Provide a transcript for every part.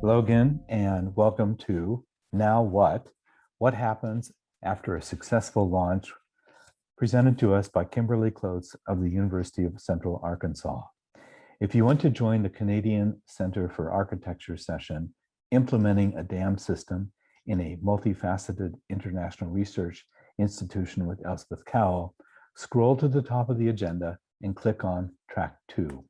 Hello again, and welcome to Now What? What happens after a successful launch, presented to us by Kimberly Clotz of the University of Central Arkansas. If you want to join the Canadian Center for Architecture session, Implementing a Dam System in a Multifaceted International Research Institution with Elspeth Cowell, scroll to the top of the agenda and click on Track 2.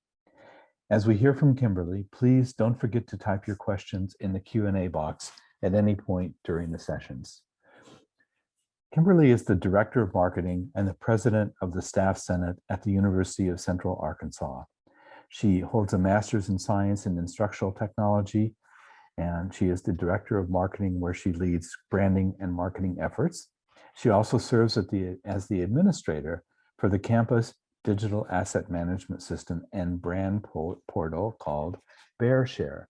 As we hear from Kimberly, please don't forget to type your questions in the Q&A box at any point during the sessions. Kimberly is the Director of Marketing and the President of the Staff Senate at the University of Central Arkansas. She holds a Master's in Science and Instructional Technology, and she is the Director of Marketing, where she leads branding and marketing efforts. She also serves as the administrator for the campus digital asset management system and brand portal called BearShare.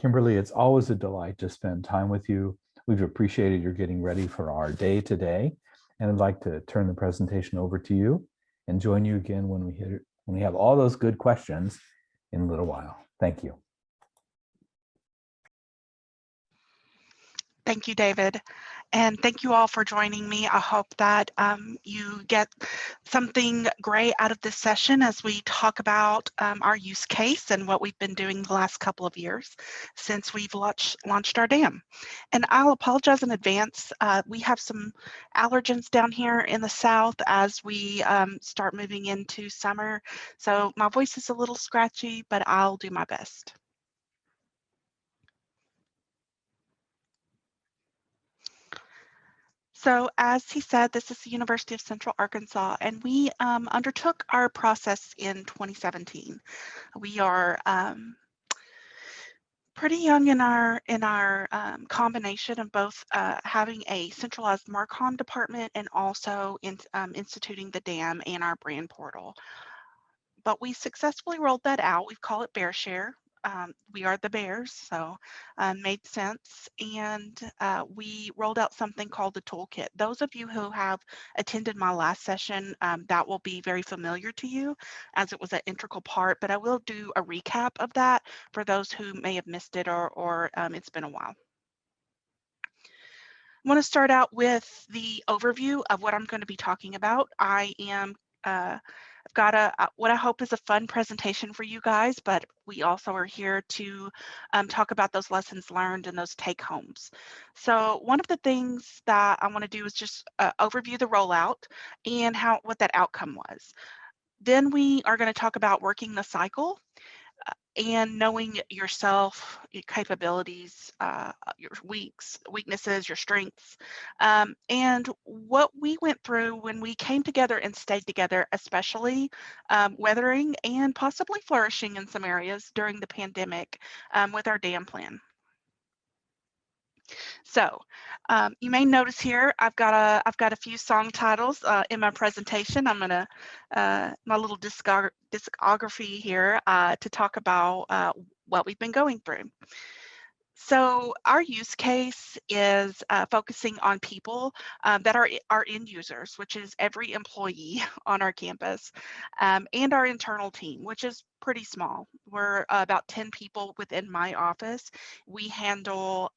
Kimberly, it's always a delight to spend time with you. We've appreciated your getting ready for our day today, and I'd like to turn the presentation over to you and join you again when we have all those good questions in a little while. Thank you. Thank you, David. And thank you all for joining me. I hope that you get something great out of this session as we talk about our use case and what we've been doing the last couple of years since we've launched our dam. And I'll apologize in advance. We have some allergens down here in the south as we start moving into summer. So my voice is a little scratchy, but I'll do my best. So as he said, this is the University of Central Arkansas, and we undertook our process in 2017. We are pretty young in our combination of both having a centralized Marcom department and also instituting the dam and our brand portal. But we successfully rolled that out. We call it BearShare. We are the bears, so made sense. And we rolled out something called the toolkit. Those of you who have attended my last session, that will be very familiar to you as it was an integral part, but I will do a recap of that for those who may have missed it or it's been a while. I want to start out with the overview of what I'm going to be talking about. I am I've got what I hope is a fun presentation for you guys, but we also are here to talk about those lessons learned and those take homes. So one of the things that I want to do is just overview the rollout and what that outcome was. Then we are going to talk about working the cycle and knowing yourself, your capabilities, your weaknesses, your strengths, and what we went through when we came together and stayed together, especially weathering and possibly flourishing in some areas during the pandemic with our dam plan. So you may notice here I've got a few song titles in my presentation. I'm gonna my little discography here to talk about what we've been going through. So our use case is focusing on people that are our end users, which is every employee on our campus, and our internal team, which is pretty small. We're about 10 people within my office. We handle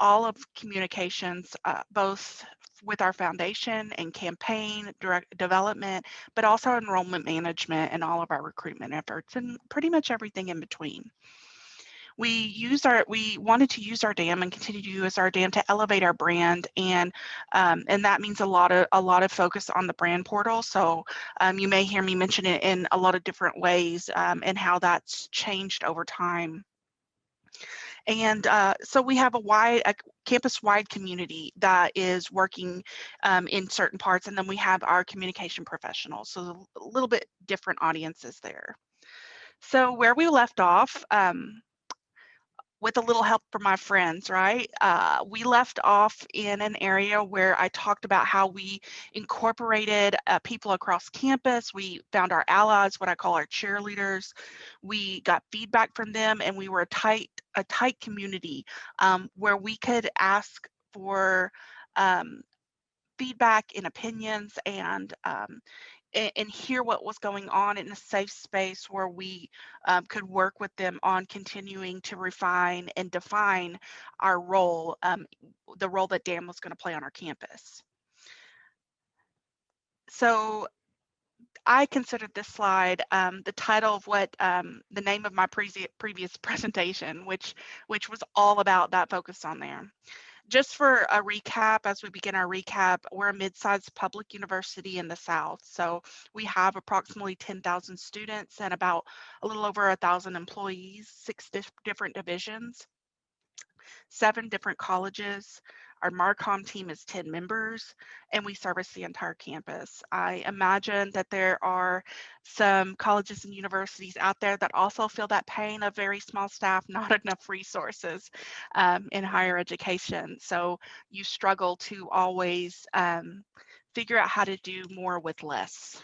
all of communications, both with our foundation and campaign, direct development, but also enrollment management and all of our recruitment efforts and pretty much everything in between. We wanted to use our dam and continue to use our dam to elevate our brand, and that means a lot of focus on the brand portal. So you may hear me mention it in a lot of different ways and how that's changed over time. And so we have a campus-wide community that is working in certain parts, and then we have our communication professionals, so a little bit different audiences there. So where we left off, with a little help from my friends, right? We left off in an area where I talked about how we incorporated people across campus. We found our allies, what I call our cheerleaders. We got feedback from them, and we were a tight community where we could ask for feedback and opinions and and hear what was going on in a safe space where we could work with them on continuing to refine and define our role, the role that DAM was going to play on our campus. So I considered this slide the title of what the name of my previous presentation, which was all about that focus on there. Just for a recap, as we begin our recap, we're a mid-sized public university in the South. So we have approximately 10,000 students and about a little over 1,000 employees, 6 different divisions, 7 different colleges. Our Marcom team is 10 members, and we service the entire campus. I imagine that there are some colleges and universities out there that also feel that pain of very small staff, not enough resources in higher education. So you struggle to always figure out how to do more with less.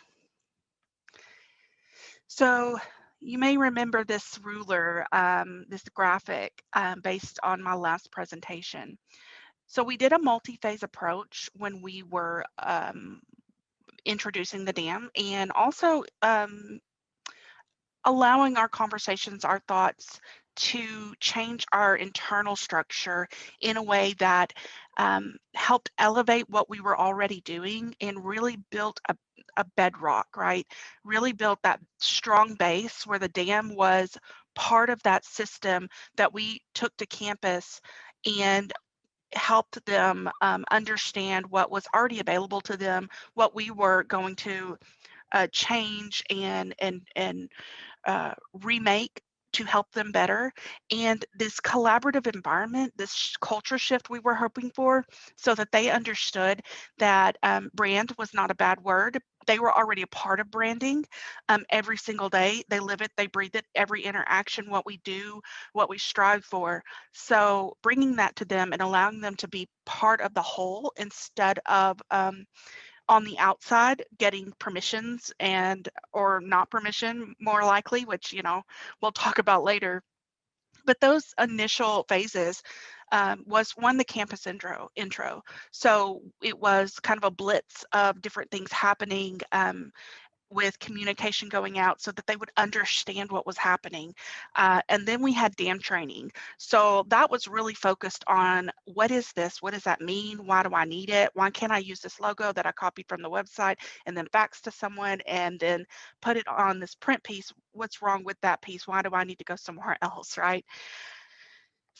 So you may remember this ruler, this graphic based on my last presentation. So we did a multi-phase approach when we were introducing the dam, and also allowing our conversations, our thoughts to change our internal structure in a way that helped elevate what we were already doing and really built a bedrock, right? Really built that strong base where the dam was part of that system that we took to campus and helped them understand what was already available to them, what we were going to change and remake to help them better, and this collaborative environment, this culture shift we were hoping for, so that they understood that brand was not a bad word. They were already a part of branding every single day. They live it, they breathe it, every interaction, what we do, what we strive for. So bringing that to them and allowing them to be part of the whole instead of on the outside getting permissions and or not permission more likely, which we'll talk about later. But those initial phases was one, the campus intro. So it was kind of a blitz of different things happening with communication going out so that they would understand what was happening. And then we had dam training. So that was really focused on what is this? What does that mean? Why do I need it? Why can't I use this logo that I copied from the website and then fax to someone and then put it on this print piece? What's wrong with that piece? Why do I need to go somewhere else, right?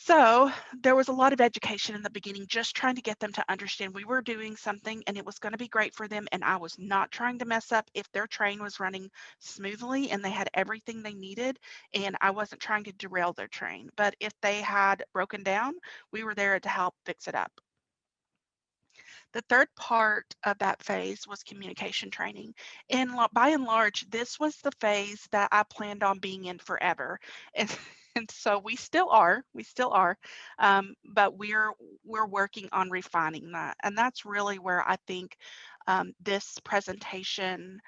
So there was a lot of education in the beginning, just trying to get them to understand we were doing something and it was going to be great for them. And I was not trying to mess up if their train was running smoothly and they had everything they needed. And I wasn't trying to derail their train. But if they had broken down, we were there to help fix it up. The third part of that phase was communication training. And by and large, this was the phase that I planned on being in forever. And, and so we still are, but we're working on refining that. And that's really where I think this presentation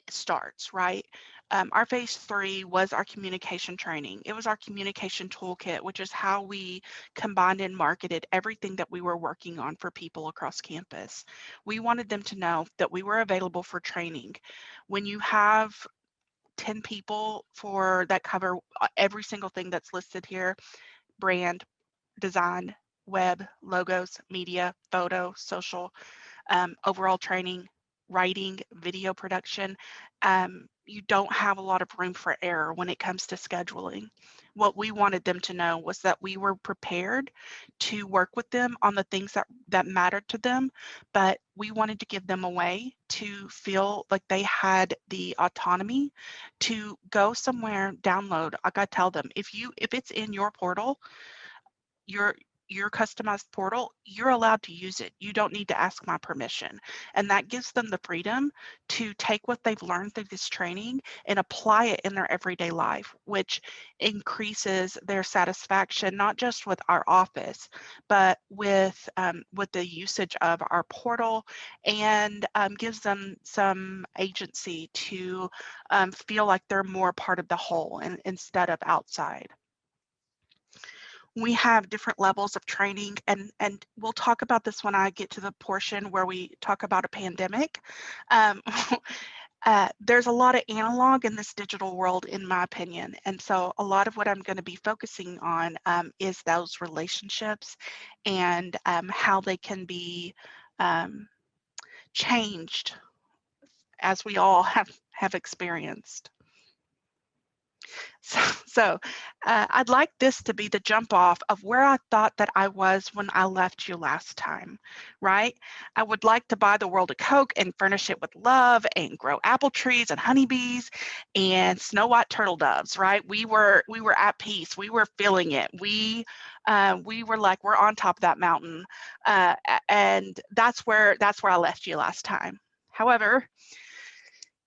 starts, right? Our phase 3 was our communication training. It was our communication toolkit, which is how we combined and marketed everything that we were working on for people across campus. We wanted them to know that we were available for training. When you have 10 people that cover every single thing that's listed here, brand, design, web, logos, media, photo, social, overall training, writing, video production, you don't have a lot of room for error when it comes to scheduling. What we wanted them to know was that we were prepared to work with them on the things that mattered to them, but we wanted to give them a way to feel like they had the autonomy to go somewhere, download. Like I tell them, if it's in your portal, your customized portal, you're allowed to use it. You don't need to ask my permission. And that gives them the freedom to take what they've learned through this training and apply it in their everyday life, which increases their satisfaction, not just with our office, but with the usage of our portal, and gives them some agency to feel like they're more part of the whole and instead of outside. we have different levels of training, and we'll talk about this when I get to the portion where we talk about a pandemic. Um, there's a lot of analog in this digital world, in my opinion, and so a lot of what I'm going to be focusing on is those relationships and how they can be um, changed, as we all have experienced. So, I'd like this to be the jump off of where I thought that I was when I left you last time, right? I would like to buy the world a Coke and furnish it with love and grow apple trees and honeybees and snow white turtle doves, right? We were at peace. We were feeling it. We were like, we're on top of that mountain, and that's where I left you last time. However,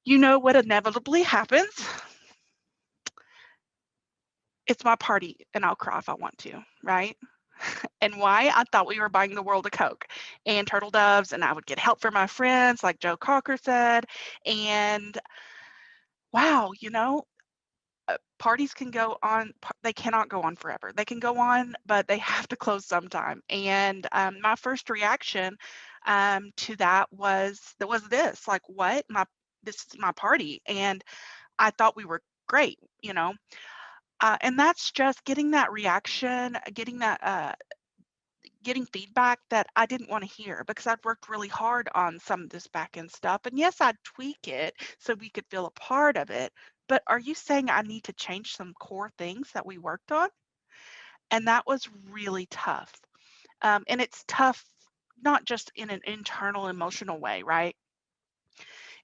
you know what inevitably happens. It's my party, and I'll cry if I want to, right? And why? I thought we were buying the world a Coke and turtle doves, and I would get help from my friends, like Joe Cocker said. And wow, parties can go on, they cannot go on forever. They can go on, but they have to close sometime. And my first reaction to that was this, like, what? This is my party. And I thought we were great, and that's just getting that reaction, getting feedback that I didn't want to hear because I'd worked really hard on some of this back end stuff. And yes, I'd tweak it so we could feel a part of it. But are you saying I need to change some core things that we worked on? And that was really tough. And it's tough, not just in an internal emotional way, right?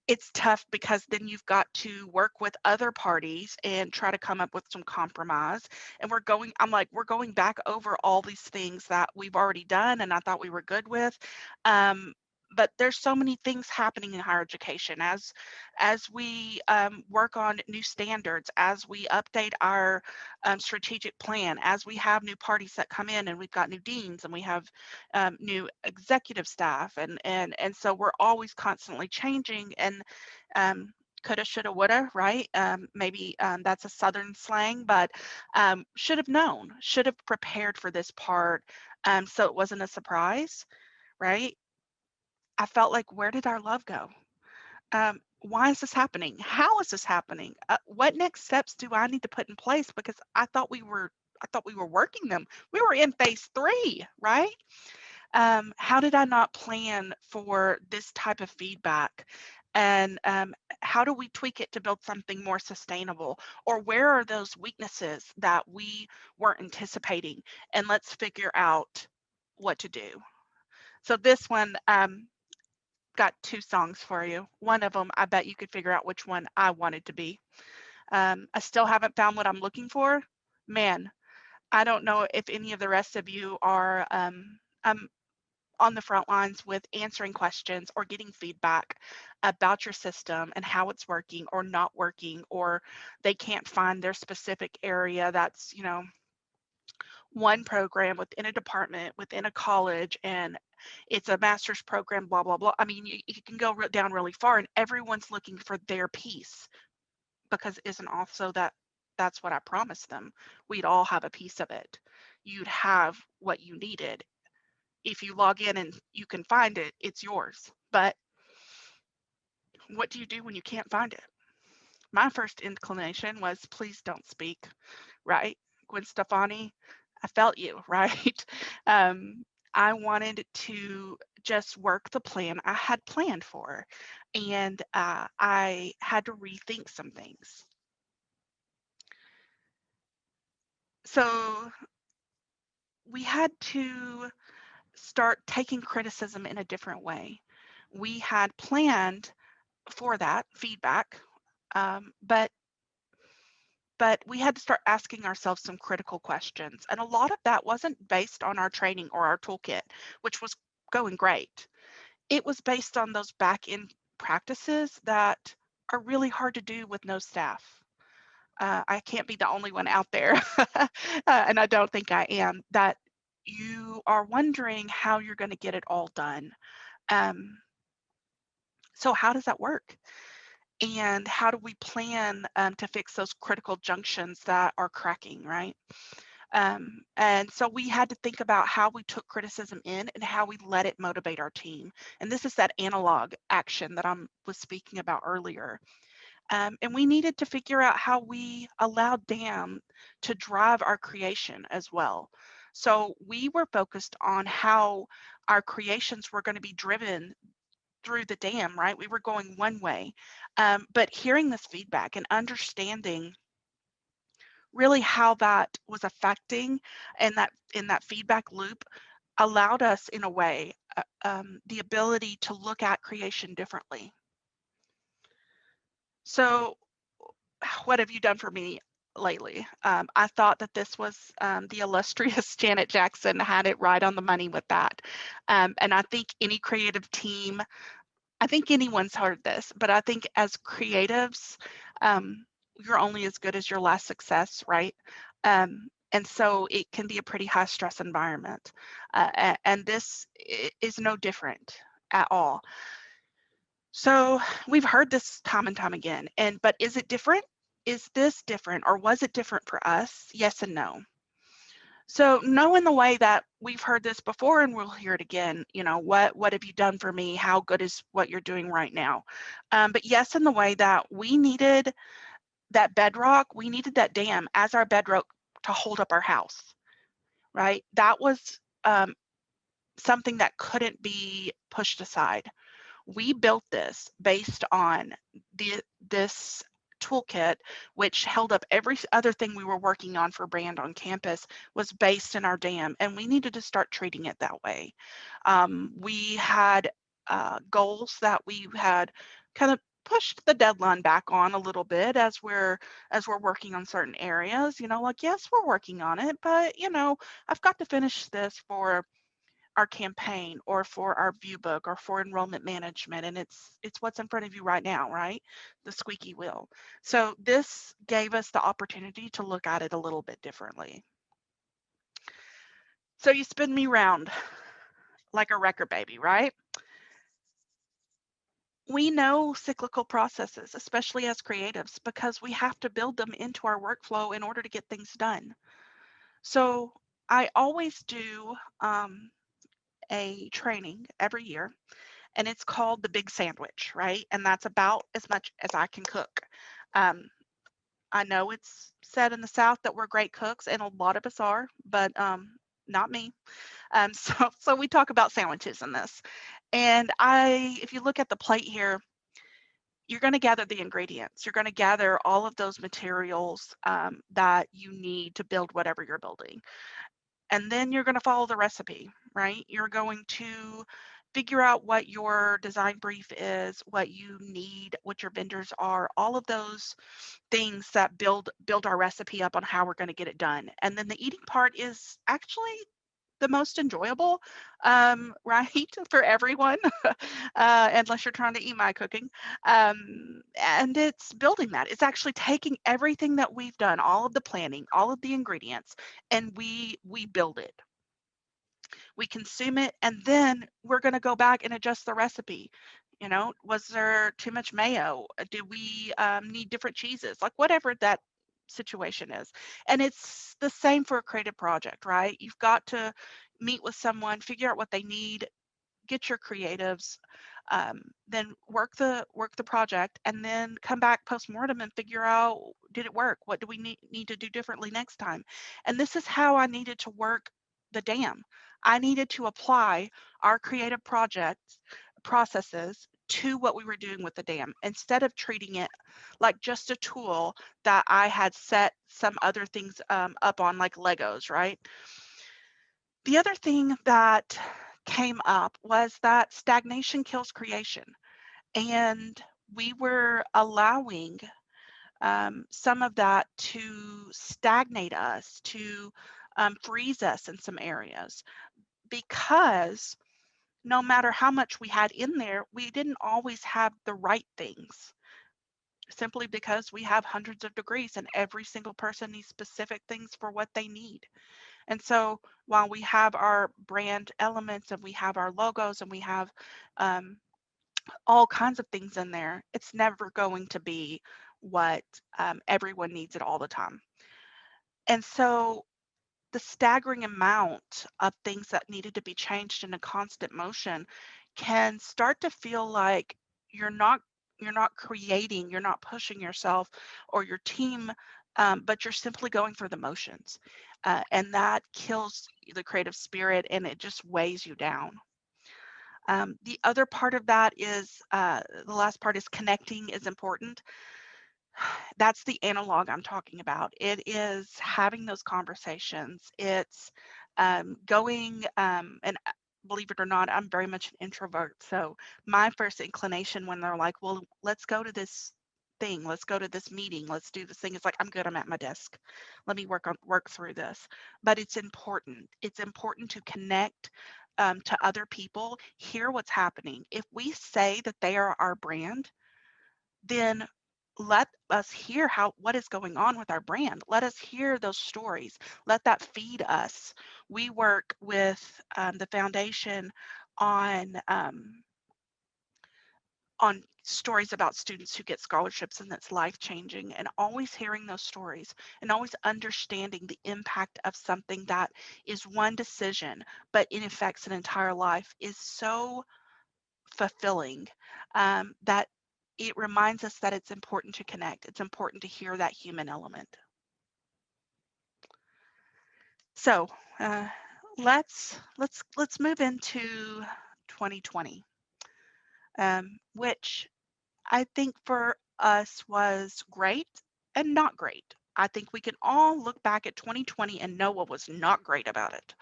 It's tough because then you've got to work with other parties and try to come up with some compromise. And I'm like, we're going back over all these things that we've already done and I thought we were good with. Um, but there's so many things happening in higher education as we work on new standards, as we update our strategic plan, as we have new parties that come in, and we've got new deans and we have new executive staff, and so we're always constantly changing. And coulda, shoulda, woulda, right? Maybe that's a Southern slang, but should have known, should have prepared for this part, so it wasn't a surprise, right? I felt like, where did our love go? Why is this happening? How is this happening? What next steps do I need to put in place? Because I thought we were working them. We were in phase 3, right? How did I not plan for this type of feedback? And how do we tweak it to build something more sustainable? Or where are those weaknesses that we weren't anticipating? And let's figure out what to do. So this one got 2 songs for you. One of them, I bet you could figure out which one I wanted to be. I still haven't found what I'm looking for. Man, I don't know if any of the rest of you are on the front lines with answering questions or getting feedback about your system and how it's working or not working, or they can't find their specific area that's, one program within a department, within a college, and it's a master's program, blah, blah, blah. I mean, you can go down really far, and everyone's looking for their piece, because isn't also that's what I promised them. We'd all have a piece of it. You'd have what you needed. If you log in and you can find it, it's yours. But what do you do when you can't find it? My first inclination was, please don't speak, right? Gwen Stefani, I felt you, right? I wanted to just work the plan I had planned for, and I had to rethink some things. So we had to start taking criticism in a different way. We had planned for that feedback, but we had to start asking ourselves some critical questions. And a lot of that wasn't based on our training or our toolkit, which was going great. It was based on those back end practices that are really hard to do with no staff. I can't be the only one out there, and I don't think I am, that you are wondering how you're going to get it all done. So how does that work? And how do we plan to fix those critical junctions that are cracking, right? And so we had to think about how we took criticism in and how we let it motivate our team. And this is that analog action that I was speaking about earlier. And we needed to figure out how we allowed DAM to drive our creation as well. So we were focused on how our creations were going to be driven through the DAM, right? We were going one way. But hearing this feedback and understanding really how that was affecting and that in that feedback loop allowed us in a way the ability to look at creation differently. So what have you done for me lately? I thought that this was the illustrious Janet Jackson had it right on the money with that. And I think any creative team, I think anyone's heard this, but I think as creatives, you're only as good as your last success, right? And so it can be a pretty high stress environment. And this is no different at all. So we've heard this time and time again, but is it different? Is this different or was it different for us? Yes and no. So knowing the way that we've heard this before and we'll hear it again, what have you done for me? How good is what you're doing right now? But yes, in the way that we needed that bedrock, we needed that dam as our bedrock to hold up our house, right? That was something that couldn't be pushed aside. We built this based on this toolkit, which held up every other thing we were working on for brand on campus, was based in our dam, and we needed to start treating it that way. We had goals that we had kind of pushed the deadline back on a little bit as we're working on certain areas. Like, yes, we're working on it, but I've got to finish this for our campaign or for our view book or for enrollment management, and it's what's in front of you right now, right? The squeaky wheel. So this gave us the opportunity to look at it a little bit differently. So you spin me round like a record baby, right? We know cyclical processes, especially as creatives, because we have to build them into our workflow in order to get things done. So I always do a training every year, and it's called the Big Sandwich, right? And that's about as much as I can cook. Um, I know it's said in the South that we're great cooks, and a lot of us are, but not me. So we talk about sandwiches in this. And if you look at the plate here, you're going to gather the ingredients. You're going to gather all of those materials that you need to build whatever you're building. And then you're going to follow the recipe, right? You're going to figure out what your design brief is, what you need, what your vendors are, all of those things that build our recipe up on how we're going to get it done. And then the eating part is actually the most enjoyable, right, for everyone, unless you're trying to eat my cooking. And it's building that. It's actually taking everything that we've done, all of the planning, all of the ingredients, and we build it. We consume it, and then we're going to go back and adjust the recipe. Was there too much mayo? Do we need different cheeses? Like, whatever that situation is. And it's the same for a creative project, right? You've got to meet with someone, figure out what they need, get your creatives, then work the project, and then come back post-mortem and figure out, did it work? What do we need to do differently next time? And this is how I needed to work the dam. I needed to apply our creative projects processes to what we were doing with the dam, instead of treating it like just a tool that I had set some other things up on, like Legos, right? The other thing that came up was that stagnation kills creation. And we were allowing some of that to stagnate us, to freeze us in some areas, because no matter how much we had in there, we didn't always have the right things, simply because we have hundreds of degrees and every single person needs specific things for what they need. And so while we have our brand elements and we have our logos and we have all kinds of things in there, it's never going to be what everyone needs it all the time. And so the staggering amount of things that needed to be changed in a constant motion can start to feel like you're not creating, you're not pushing yourself or your team, but you're simply going through the motions, and that kills the creative spirit and it just weighs you down. The other part of that is, the last part is connecting is important. That's the analog I'm talking about. It is having those conversations. It's going, and believe it or not, I'm very much an introvert. So my first inclination when they're like, well, let's go to this thing, let's go to this meeting, let's do this thing. It's like, I'm good, I'm at my desk. Let me work through this. But it's important. It's important to connect to other people, hear what's happening. If we say that they are our brand, then let us hear what is going on with our brand. Let us hear those stories. Let that feed us. We work with the foundation on stories about students who get scholarships, and that's life changing. And always hearing those stories and always understanding the impact of something that is one decision, but it affects an entire life is so fulfilling, that it reminds us that it's important to connect. It's important to hear that human element. So let's move into 2020, which I think for us was great and not great. I think we can all look back at 2020 and know what was not great about it.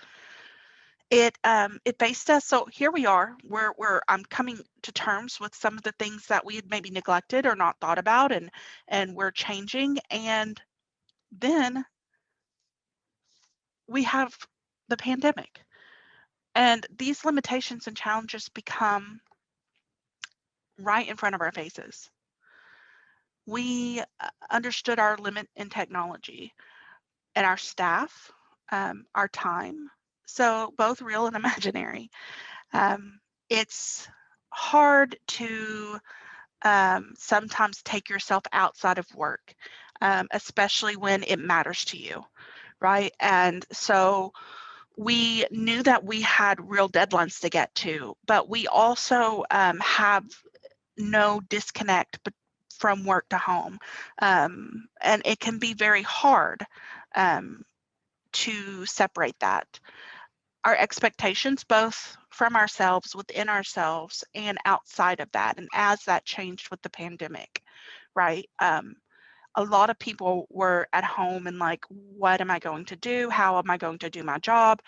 It faced us. So here we are. I'm coming to terms with some of the things that we had maybe neglected or not thought about, and we're changing. And then we have the pandemic, and these limitations and challenges become right in front of our faces. We understood our limit in technology and our staff, our time. So both real and imaginary. It's hard to sometimes take yourself outside of work, especially when it matters to you, right? And so we knew that we had real deadlines to get to, but we also have no disconnect from work to home. And it can be very hard to separate that. Our expectations, both from ourselves, within ourselves, and outside of that. And as that changed with the pandemic, right? A lot of people were at home and like, what am I going to do? How am I going to do my job?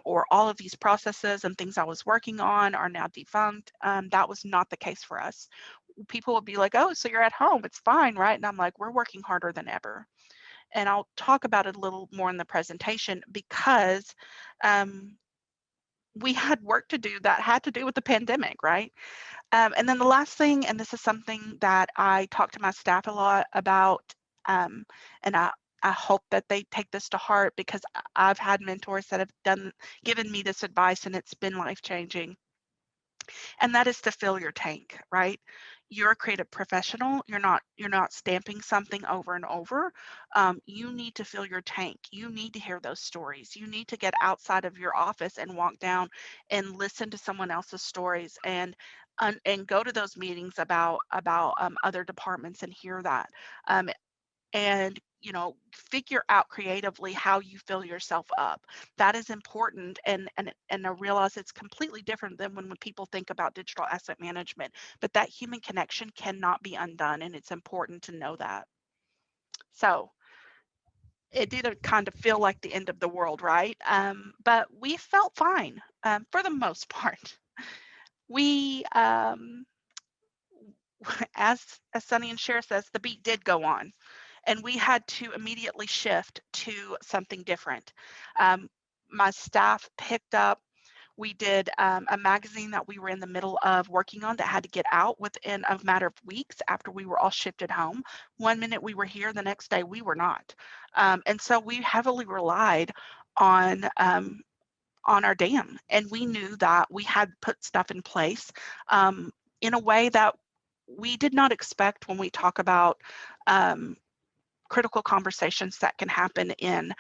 Or all of these processes and things I was working on are now defunct. That was not the case for us. People would be like, oh, so you're at home, it's fine, right? And I'm like, we're working harder than ever. And I'll talk about it a little more in the presentation because we had work to do that had to do with the pandemic, right? And then the last thing, and this is something that I talk to my staff a lot about, and I hope that they take this to heart because I've had mentors that have given me this advice and it's been life-changing. And that is to fill your tank, right? You're a creative professional. You're not stamping something over and over. You need to fill your tank. You need to hear those stories. You need to get outside of your office and walk down and listen to someone else's stories and go to those meetings about other departments and hear that. And figure out creatively how you fill yourself up. That is important, and I realize it's completely different than when people think about digital asset management, but that human connection cannot be undone, and it's important to know that. So it did kind of feel like the end of the world, right? But we felt fine for the most part. We as Sunny and Cher says, the beat did go on, and we had to immediately shift to something different. My staff picked up. We did a magazine that we were in the middle of working on that had to get out within a matter of weeks after we were all shifted home. One minute we were here, the next day we were not. And so we heavily relied on our dam, and we knew that we had put stuff in place in a way that we did not expect when we talk about critical conversations that can happen in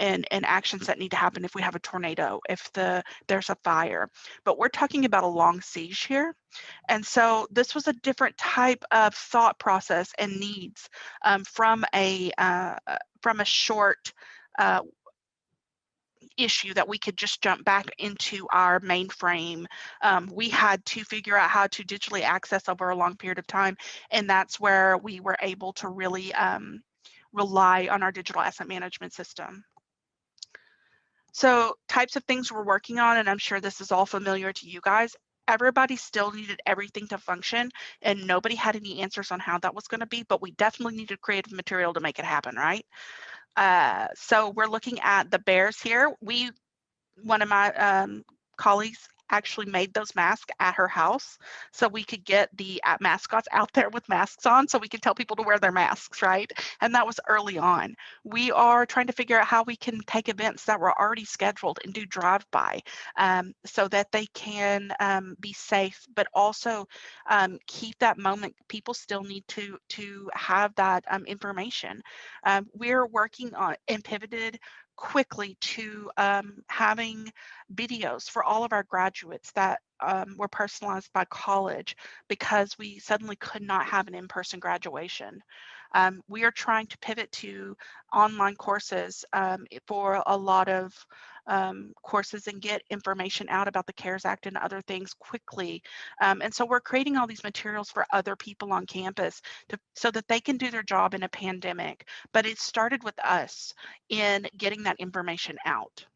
and actions that need to happen if we have a tornado, if there's a fire. But we're talking about a long siege here. And so this was a different type of thought process and needs from a short issue that we could just jump back into our mainframe. We had to figure out how to digitally access over a long period of time, and that's where we were able to really rely on our digital asset management system. So types of things we're working on, and I'm sure this is all familiar to you guys. Everybody still needed everything to function, and nobody had any answers on how that was going to be, but we definitely needed creative material to make it happen, right? So we're looking at the bears here. One of my colleagues actually made those masks at her house so we could get the mascots out there with masks on so we could tell people to wear their masks, right? And that was early on. We are trying to figure out how we can take events that were already scheduled and do drive-by so that they can be safe, but also keep that moment. People still need to have that information. We're working on and pivoted quickly to having videos for all of our graduates that were personalized by college because we suddenly could not have an in-person graduation. We are trying to pivot to online courses for a lot of courses and get information out about the CARES Act and other things quickly. And so we're creating all these materials for other people on campus so that they can do their job in a pandemic. But it started with us in getting that information out.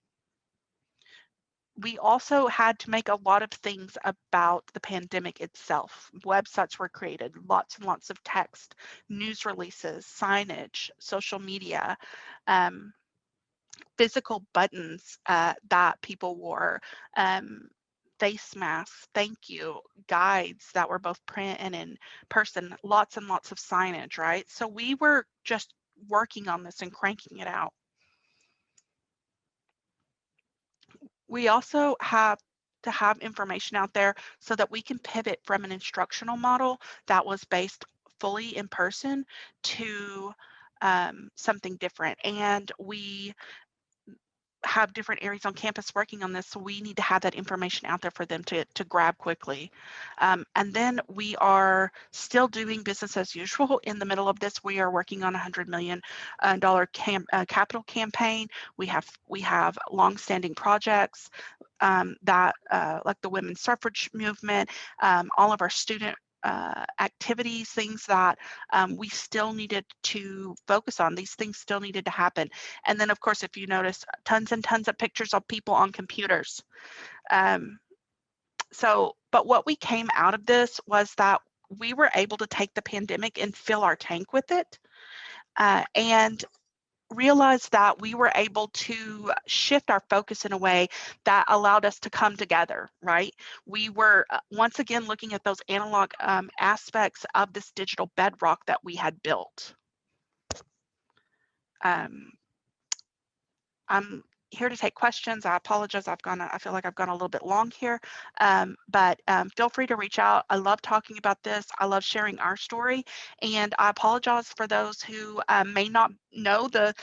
We also had to make a lot of things about the pandemic itself. Websites were created, lots and lots of text, news releases, signage, social media, physical buttons that people wore, face masks, thank you, guides that were both print and in person, lots and lots of signage, right? So we were just working on this and cranking it out. We also have to have information out there so that we can pivot from an instructional model that was based fully in person to something different. And we have different areas on campus working on this, so we need to have that information out there for them to grab quickly. And then we are still doing business as usual. In the middle of this, we are working on $100 million capital campaign. We have long-standing projects that like the women's suffrage movement, all of our student activities, things that we still needed to focus on. These things still needed to happen. And then, of course, if you notice, tons and tons of pictures of people on computers. But what we came out of this was that we were able to take the pandemic and fill our tank with it. And realized that we were able to shift our focus in a way that allowed us to come together, right? We were once again looking at those analog aspects of this digital bedrock that we had built. I'm here to take questions. I apologize. I feel like I've gone a little bit long here, but feel free to reach out. I love talking about this. I love sharing our story, and I apologize for those who may not know the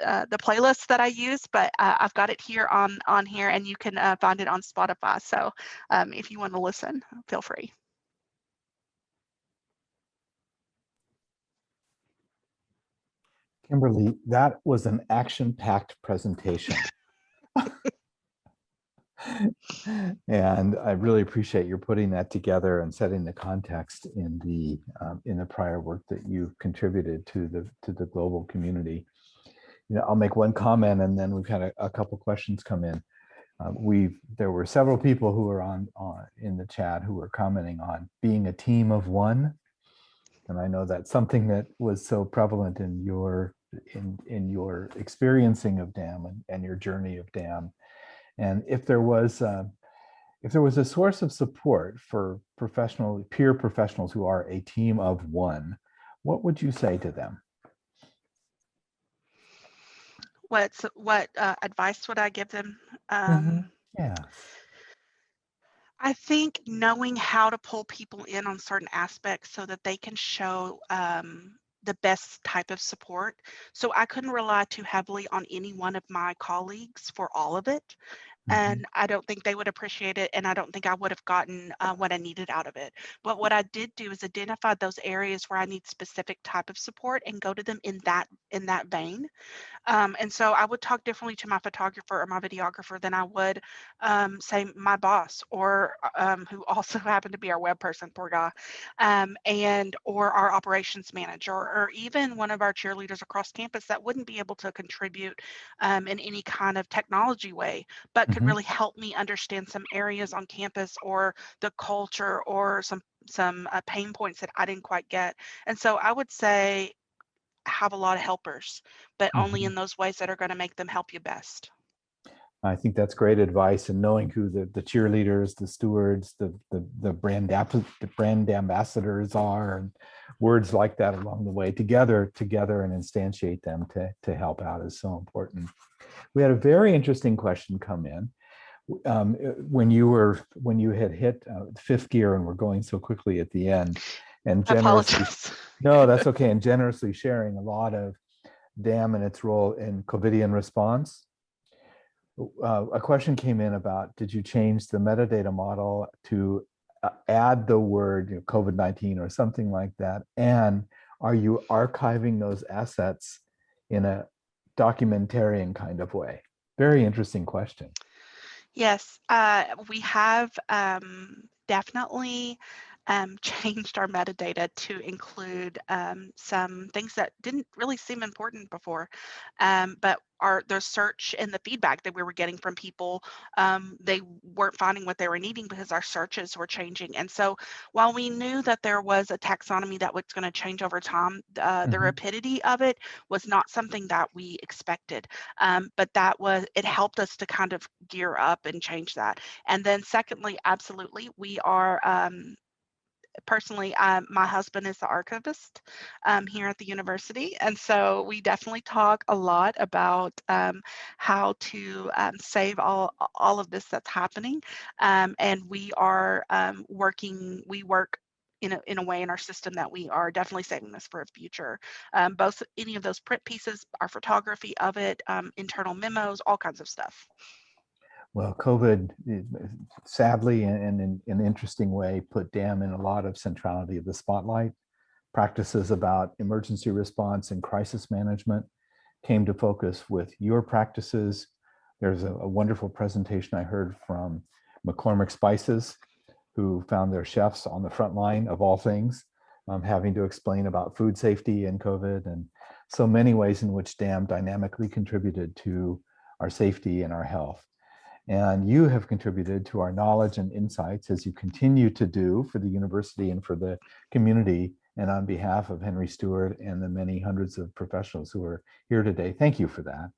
playlist that I use, but I've got it here on here, and you can find it on Spotify. So if you want to listen, feel free. Kimberly, that was an action-packed presentation. And I really appreciate your putting that together and setting the context in the prior work that you've contributed to the global community. I'll make one comment, and then we've had a couple questions come in. There were several people who were on in the chat who were commenting on being a team of one, and I know that's something that was so prevalent in your experiencing of DAM and your journey of DAM. And if there was a source of support for peer professionals who are a team of one, what would you say to them? What advice would I give them? Yeah. I think knowing how to pull people in on certain aspects so that they can show the best type of support. So I couldn't rely too heavily on any one of my colleagues for all of it. Mhm. And I don't think they would appreciate it, and I don't think I would have gotten what I needed out of it. But what I did do is identify those areas where I need specific type of support and go to them in that vein. And so I would talk differently to my photographer or my videographer than I would, say, my boss, or who also happened to be our web person, poor guy, and or our operations manager, or even one of our cheerleaders across campus that wouldn't be able to contribute in any kind of technology way, but could Mhm. really help me understand some areas on campus or the culture or some pain points that I didn't quite get. And so I would say have a lot of helpers, but only Mhm. in those ways that are going to make them help you best. I think that's great advice, and knowing who the cheerleaders, the stewards, the brand ambassadors are, and words like that along the way together and instantiate them to help out is so important. We had a very interesting question come in when you had hit fifth gear and were going so quickly at the end, and I generously. apologize. No, that's okay, and generously sharing a lot of DAM and its role in COVIDian response. A question came in about, did you change the metadata model to add the word COVID-19 or something like that? And are you archiving those assets in a documentarian kind of way? Very interesting question. Yes, we have definitely changed our metadata to include some things that didn't really seem important before, but the search and the feedback that we were getting from people, they weren't finding what they were needing because our searches were changing. And so while we knew that there was a taxonomy that was going to change over time, the Mhm. rapidity of it was not something that we expected. But it helped us to kind of gear up and change that. And then secondly, absolutely, we are personally, my husband is the archivist here at the university. And so we definitely talk a lot about how to save all of this that's happening. And we are we work in a way in our system that we are definitely saving this for a future. Both any of those print pieces, our photography of it, internal memos, all kinds of stuff. Well, COVID, sadly, and in an interesting way, put DAM in a lot of centrality of the spotlight. Practices about emergency response and crisis management came to focus with your practices. There's a wonderful presentation I heard from McCormick Spices, who found their chefs on the front line of all things, having to explain about food safety and COVID, and so many ways in which DAM dynamically contributed to our safety and our health. And you have contributed to our knowledge and insights, as you continue to do for the university and for the community. And on behalf of Henry Stewart and the many hundreds of professionals who are here today, thank you for that.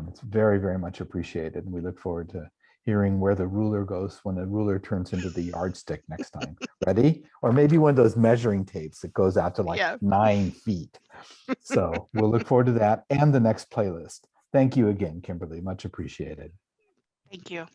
It's very, very much appreciated. And we look forward to hearing where the ruler goes when the ruler turns into the yardstick next time. Ready? Or maybe one of those measuring tapes that goes out to like Yeah. 9 feet. So we'll look forward to that and the next playlist. Thank you again, Kimberly. Much appreciated. Thank you.